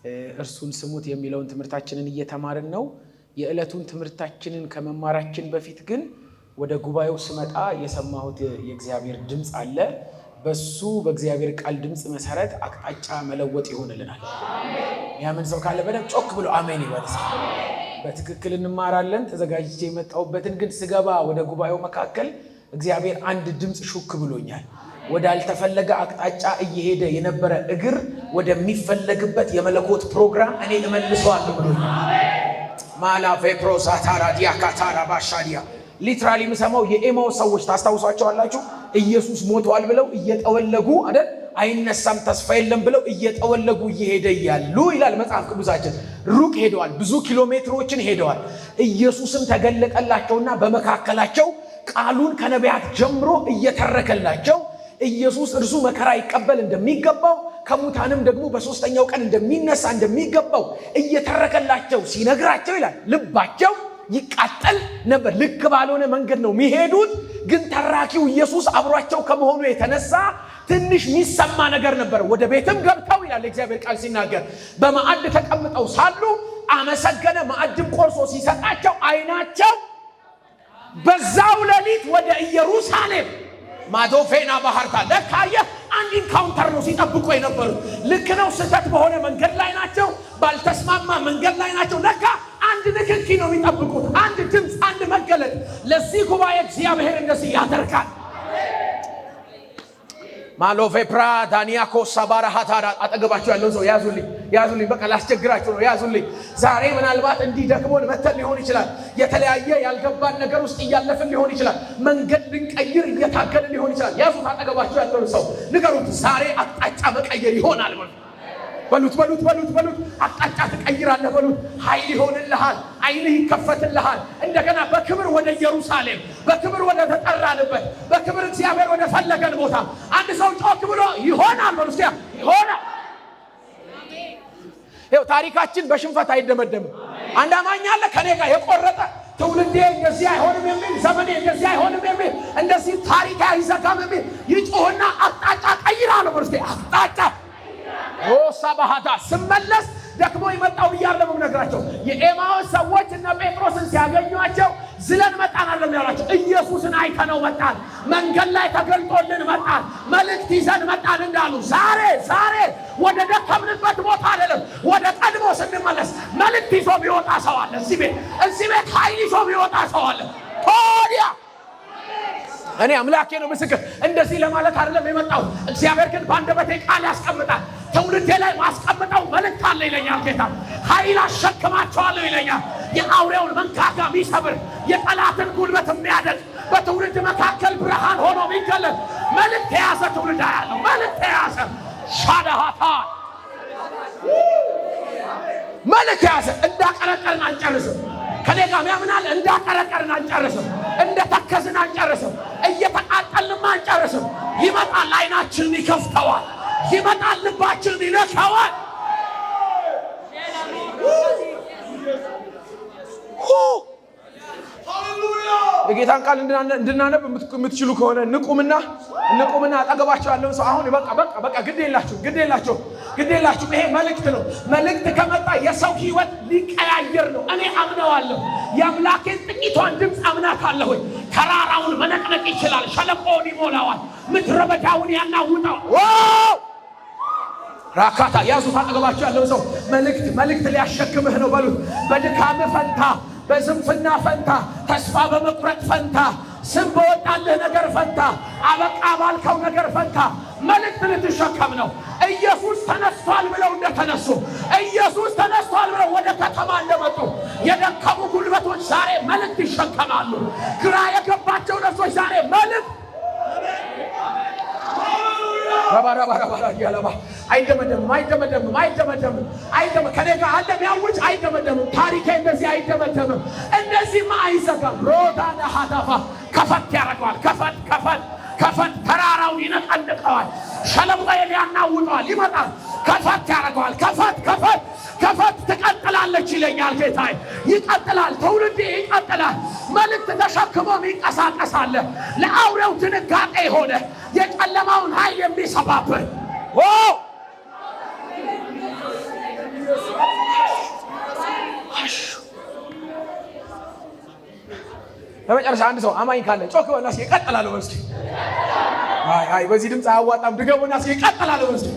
እርሱን ስሙት የሚለውን ትምህርታችንን እየተማርን ነው። የዕለቱን ትምህርታችንን ከመማራችን በፊት ግን ወደ ጉባኤው ስመጣ የሰማሁት የእግዚአብሔር ድምፅ አለ። በሱ በእግዚአብሔር ቃል ድምፅ መሰረት አቅጣጫ መለወጥ ይሆንልናል። ያምን ሰው ካለ በደንብ ጮክ ብሎ አሜን ይበልስ። በትክክል እንማራለን። ተዘጋጅቼ የመጣሁበትን ግን ስገባ ወደ ጉባኤው መካከል እግዚአብሔር አንድ ድምፅ ሹክ ብሎኛል። ወዳልተፈለገ አቅጣጫ እየሄደ የነበረ እግር ወደሚፈለግበት የመለኮት ፕሮግራም እኔ እመልሰዋለሁ ብሎኛል። ማላ ቬፕሮሳ ታራዲያ ካታራ ባሻዲያ ሊትራሊ የምሰማው የኤማውስ ሰዎች ታስታውሷቸዋላችሁ? ኢየሱስ ሞቷል ብለው እየጠወለጉ አይደል? አይነሳም ተስፋ የለም ብለው እየጠወለጉ እየሄደ ያሉ ይላል መጽሐፍ ቅዱሳችን። ሩቅ ሄደዋል፣ ብዙ ኪሎ ሜትሮችን ሄደዋል። ኢየሱስም ተገለጠላቸውና በመካከላቸው ቃሉን ከነቢያት ጀምሮ እየተረከላቸው ኢየሱስ እርሱ መከራ ይቀበል እንደሚገባው ከሙታንም ደግሞ በሶስተኛው ቀን እንደሚነሳ እንደሚገባው እየተረከላቸው ሲነግራቸው ይላል ልባቸው ይቃጠል ነበር። ልክ ባልሆነ መንገድ ነው የሚሄዱት፣ ግን ተራኪው ኢየሱስ አብሯቸው ከመሆኑ የተነሳ ትንሽ የሚሰማ ነገር ነበር። ወደ ቤትም ገብተው ይላል እግዚአብሔር ቃል ሲናገር በማዕድ ተቀምጠው ሳሉ አመሰገነ፣ ማዕድም ቆርሶ ሲሰጣቸው አይናቸው በዛው ሌሊት ወደ ኢየሩሳሌም ማዶፌና ባህርታ ለካየ አንድ ኢንካውንተር ነው ሲጠብቁ የነበሩት። ልክ ነው፣ ስህተት በሆነ መንገድ ላይ ናቸው፣ ባልተስማማ መንገድ ላይ ናቸው። ለካ አንድ ንክኪ ነው የሚጠብቁት፣ አንድ ድምፅ፣ አንድ መገለጥ። ለዚህ ጉባኤ እግዚአብሔር እንደዚህ ያደርጋል። ማሎፌ ፕራ ዳኒያኮ ሳባራ ሃታራ አጠገባቸው ያለው ሰው ያዙልኝ፣ በቃ ላስቸግራችሁ ነው፣ ያዙልኝ። ዛሬ ምናልባት እንዲህ ደክሞን መተን ሊሆን ይችላል። የተለያየ ያልገባን ነገር ውስጥ እያለፍን ሊሆን ይችላል። መንገድ ልንቀይር እየታገልን ሊሆን ይችላል። ያዙት አጠገባቸው ያለው ሰው ንገሩት፣ ዛሬ አቅጣጫ መቀየር ይሆናል በሉት። አቅጣጫ ትቀይራለህ በሉት። ኃይል ይሆንልሃል፣ ዓይንህ ይከፈትልሃል። እንደገና በክብር ወደ ኢየሩሳሌም፣ በክብር ወደ ተጠራንበት፣ በክብር እግዚአብሔር ወደ ፈለገን ቦታ አንድ ሰው ጮክ ብሎ ይሆናል በሉ። እስኪ ይሆናል። ይኸው ታሪካችን በሽንፈት አይደመደምም። አንድ አማኝ አለ ከኔ ጋር የቆረጠ ትውልዴ እንደዚህ አይሆንም የሚል፣ ዘመኔ እንደዚህ አይሆንም የሚል፣ እንደዚህ ታሪክ አይዘጋም የሚል ይጮህና አቅጣጫ ቀይራለሁ በሉ። እስኪ አቅጣጫ ሳባሃዳ ስመለስ ደክሞ ይመጣው እያለሙ ነግራቸው የኤማውስ ሰዎች እነ ጴጥሮስን ሲያገኟቸው ዝለን መጣን አይደለም ያላቸው፣ ኢየሱስን አይተነው መጣን፣ መንገድ ላይ ተገልጦልን መጣን፣ መልእክት ይዘን መጣን እንዳሉ ዛሬ ወደ ደከምንበት ቦታ አይደለም፣ ወደ ቀድሞ ስንመለስ መልእክት ይዞ ቢወጣ ሰው አለ። እዚህ ቤት ኃይል ይዞ ቢወጣ ሰው አለ። ታዲያ እኔ አምላኬ ነው ምስክር፣ እንደዚህ ለማለት አይደለም የመጣው። እግዚአብሔር ግን በአንደበቴ ቃል ያስቀምጣል። ትውልዴ ላይ ማስቀምጠው መልእክት አለ ይለኛል ጌታ። ኃይል አሸክማቸዋለሁ ይለኛል። የአውሬውን መንጋጋ የሚሰብር፣ የጠላትን ጉልበት የሚያደግ፣ በትውልድ መካከል ብርሃን ሆኖ የሚገለጥ መልእክት የያዘ ትውልድ ያለው መልእክት የያዘ ሻዳሃታ መልእክት የያዘ እንዳቀረቀርን አንጨርስም። ከኔ ጋር ያምናል። እንዳቀረቀርን አንጨርስም፣ እንደተከዝን አንጨርስም፣ እየተቃጠልን አንጨርስም። ይመጣል፣ ዓይናችንን ይከፍተዋል፣ ይመጣል፣ ልባችንን ይነካዋል። የጌታን ቃል እንድናነብ የምትችሉ ከሆነ ንቁምና አጠገባቸው ያለውን ሰው አሁን በቃ ግድ የላችሁ። ይሄ መልእክት ነው። መልእክት ከመጣ የሰው ሕይወት ሊቀያየር ነው። እኔ አምነዋለሁ። የአምላኬን ጥቂቷን ድምፅ አምናታለሁ። ተራራውን መነቅነቅ ይችላል፣ ሸለቆውን ይሞላዋል፣ ምድረ በዳውን ያናውጣል። ራካታ ያዙት አጠገባቸው ያለውን ሰው መልእክት ሊያሸክምህ ነው በሉት። በድካም ፈንታ፣ በስንፍና ፈንታ፣ ተስፋ በመቁረጥ ፈንታ፣ ስም በወጣልህ ነገር ፈንታ፣ አበቃ ባልከው ነገር ፈንታ መልእክት ልትሸከም ነው። ኢየሱስ ተነስቷል ብለው እንደተነሱ፣ ኢየሱስ ተነስቷል ብለው ወደ ከተማ እንደመጡ የደከሙ ጉልበቶች ዛሬ መልእክት ይሸከማሉ። ግራ የገባቸው ነፍሶች ዛሬ መልእክት አይደመደምም። ከኔ ጋር አለ ሚያውጭ አይደመደምም። ታሪኬ እንደዚህ አይደመደምም። እንደዚህማ አይዘጋም። ሮዳና ሀዳፋ ከፈት ያደርገዋል። ከፈት ተራራውን ይነቀንቀዋል። ሸለቆውን ያናውጠዋል። ይመጣል፣ ከፈት ያደርገዋል። ከፈት ትቀጥላለች ይለኛል ጌታ። ይቀጥላል፣ ትውልድ ይቀጥላል። መልእክት ተሸክሞ ይንቀሳቀሳል። ለአውሬው ድንጋጤ የሆነ የጨለማውን ኃይል የሚሰባብር ለመጨረሻ አንድ ሰው አማኝ ካለ ጮክ በልና እስኪ እቀጥላለሁ በል እስኪ። አይ በዚህ ድምፅ አያዋጣም። ድገሙና እስኪ እቀጥላለሁ በል እስኪ።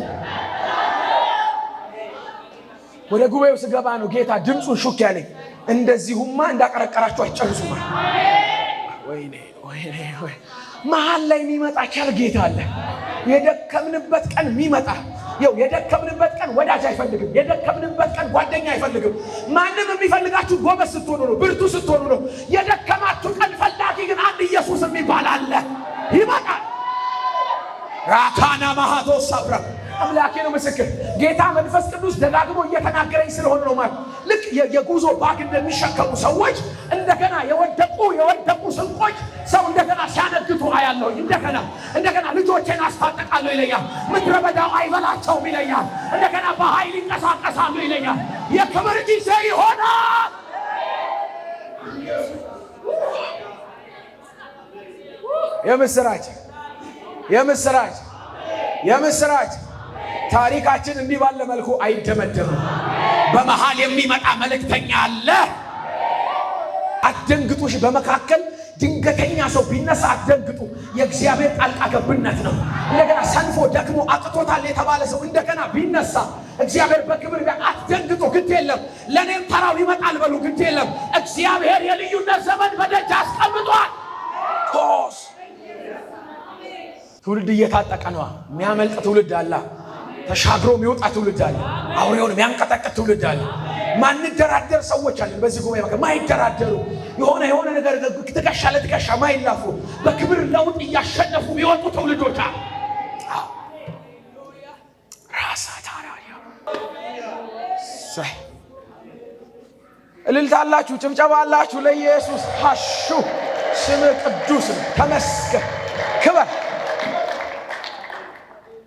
ወደ ጉባኤው ስገባ ነው ጌታ ድምፁን ሹክ ያለኝ። እንደዚሁማ እንዳቀረቀራችሁ አይጨርሱማ። ወይኔ መሀል ላይ የሚመጣ ቸር ጌታ አለ። የደከምንበት ቀን የሚመጣ የደከምንበት ቀን ወዳጅ አይፈልግም። የደከምንበት ቀን ጓደኛ አይፈልግም። ማንም የሚፈልጋችሁ ጎበዝ ስትሆኑ ነው፣ ብርቱ ስትሆኑ ነው። የደከማችሁ ቀን ፈላጊ ግን አንድ ኢየሱስ የሚባል አለ። ይመጣል። ራካና ማሃቶ ሳብራ አምላኬ ነው ምስክር። ጌታ መንፈስ ቅዱስ ደጋግሞ እየተናገረኝ ስለሆነ ነው ማለት። ልክ የጉዞ ባግ እንደሚሸከሙ ሰዎች እንደገና የወደቁ ስንቆች ሰው እንደገና ሲያነግቱ አያለሁ። እንደገና ልጆቼን አስታጥቃለሁ ይለኛል። ምድረ በዳው አይበላቸውም ይለኛል። እንደገና በኃይል ይንቀሳቀሳሉ ይለኛል። የክብር ጊዜ ይሆናል። የምስራች ታሪካችን እንዲህ ባለ መልኩ አይደመደምም። በመሃል የሚመጣ መልእክተኛ አለ። አትደንግጡ። በመካከል ድንገተኛ ሰው ቢነሳ አትደንግጡ። የእግዚአብሔር ጣልቃ ገብነት ነው። እንደገና ሰንፎ ደክሞ አቅቶታል የተባለ ሰው እንደገና ቢነሳ እግዚአብሔር በክብር አትደንግጡ። ግድ የለም ለእኔም ተራው ይመጣል በሉ። ግድ የለም እግዚአብሔር የልዩነት ዘመን በደጅ አስቀምጧል። ትውልድ እየታጠቀ ነው። የሚያመልጥ ትውልድ አለ። ተሻግሮ የሚወጣ ትውልድ አለ። አውሬውን የሚያንቀጠቅጥ ትውልድ አለ። ማንደራደር ሰዎች አለን በዚህ ጉባኤ መካከል ማይደራደሩ የሆነ ነገር ትከሻ ለትከሻ ማይላፉ በክብር ለውጥ እያሸነፉ የሚወጡ ትውልዶች አሉ። ራሳ ታራያ እልልታ አላችሁ፣ ጭብጨባ አላችሁ ለኢየሱስ። ሀሹ ስም ቅዱስ ተመስገን።